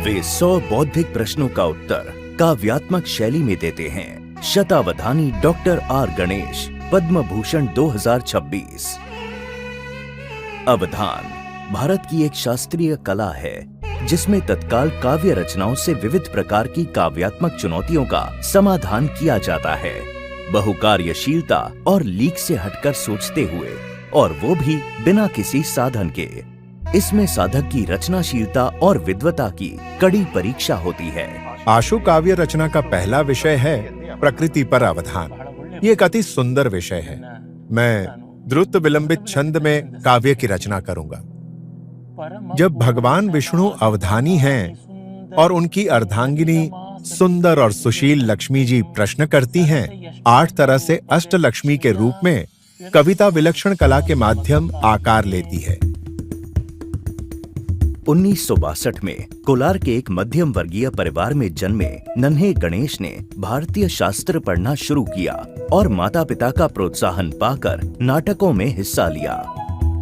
वे 100 बौद्धिक प्रश्नों का उत्तर काव्यात्मक शैली में देते हैं। शतावधानी डॉक्टर आर गणेश, पद्म भूषण 2026। अवधान भारत की एक शास्त्रीय कला है जिसमें तत्काल काव्य रचनाओं से विविध प्रकार की काव्यात्मक चुनौतियों का समाधान किया जाता है। बहुकार्यशीलता और लीक से हटकर सोचते हुए, और वो भी बिना किसी साधन के। इसमें साधक की रचनाशीलता और विद्वता की कड़ी परीक्षा होती है। आशु काव्य रचना का पहला विषय है प्रकृति पर अवधान। ये एक अति सुंदर विषय है। मैं द्रुत विलंबित छंद में काव्य की रचना करूंगा। जब भगवान विष्णु अवधानी हैं और उनकी अर्धांगिनी सुंदर और सुशील लक्ष्मी जी प्रश्न करती हैं, 8 तरह से अष्टलक्ष्मी के रूप में कविता विलक्षण कला के माध्यम आकार लेती है। 1962 में कोलार के एक मध्यम वर्गीय परिवार में जन्मे नन्हे गणेश ने भारतीय शास्त्र पढ़ना शुरू किया और माता पिता का प्रोत्साहन पाकर नाटकों में हिस्सा लिया।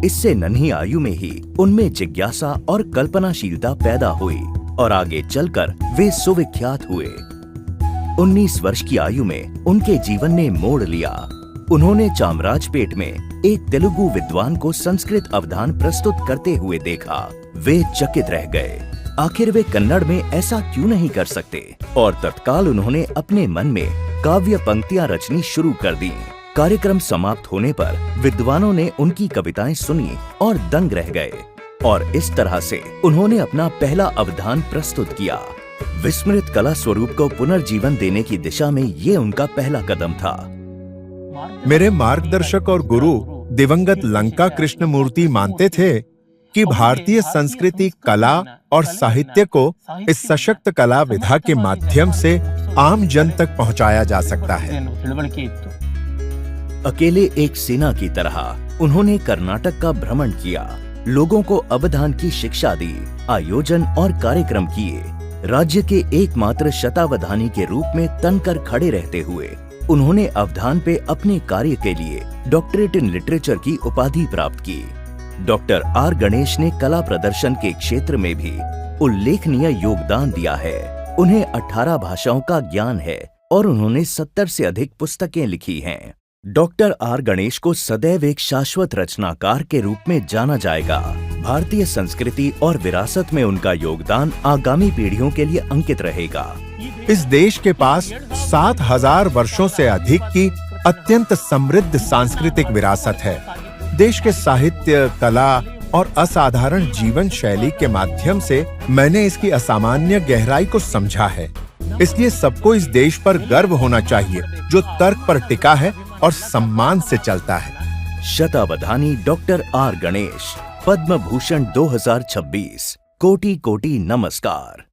इससे नन्ही आयु में ही उनमें जिज्ञासा और कल्पनाशीलता पैदा हुई और आगे चलकर वे सुविख्यात हुए। 19 वर्ष की आयु में उनके जीवन ने मोड़ लिया। उन्होंने चामराजपेट में एक तेलुगु विद्वान को संस्कृत अवधान प्रस्तुत करते हुए देखा। वे चकित रह गए। आखिर वे कन्नड़ में ऐसा क्यों नहीं कर सकते? और तत्काल उन्होंने अपने मन में काव्य पंक्तियां रचनी शुरू कर दी। कार्यक्रम समाप्त होने पर विद्वानों ने उनकी कविताएं सुनी और दंग रह गए, और इस तरह से उन्होंने अपना पहला अवधान प्रस्तुत किया। विस्मृत कला स्वरूप को पुनर्जीवन देने की दिशा में ये उनका पहला कदम था। मेरे मार्गदर्शक और गुरु दिवंगत लंका कृष्णमूर्ति मानते थे कि भारतीय संस्कृति, कला और साहित्य को इस सशक्त कला विधा के माध्यम से आम जन तक पहुंचाया जा सकता है। अकेले एक सेना की तरह उन्होंने कर्नाटक का भ्रमण किया, लोगों को अवधान की शिक्षा दी, आयोजन और कार्यक्रम किए। राज्य के एकमात्र शतावधानी के रूप में तनकर खड़े रहते हुए उन्होंने अवधान पे अपने कार्य के लिए डॉक्टरेट इन लिटरेचर की उपाधि प्राप्त की। डॉक्टर आर गणेश ने कला प्रदर्शन के क्षेत्र में भी उल्लेखनीय योगदान दिया है। उन्हें 18 भाषाओं का ज्ञान है और उन्होंने 70 से अधिक पुस्तकें लिखी हैं। डॉक्टर आर गणेश को सदैव एक शाश्वत रचनाकार के रूप में जाना जाएगा। भारतीय संस्कृति और विरासत में उनका योगदान आगामी पीढ़ियों के लिए अंकित रहेगा। इस देश के पास 7000 वर्षों से अधिक की अत्यंत समृद्ध सांस्कृतिक विरासत है। देश के साहित्य, कला और असाधारण जीवन शैली के माध्यम से मैंने इसकी असामान्य गहराई को समझा है। इसलिए सबको इस देश पर गर्व होना चाहिए जो तर्क पर टिका है और सम्मान से चलता है। शतावधानी डॉक्टर आर गणेश, पद्म भूषण 2026। कोटि कोटि नमस्कार।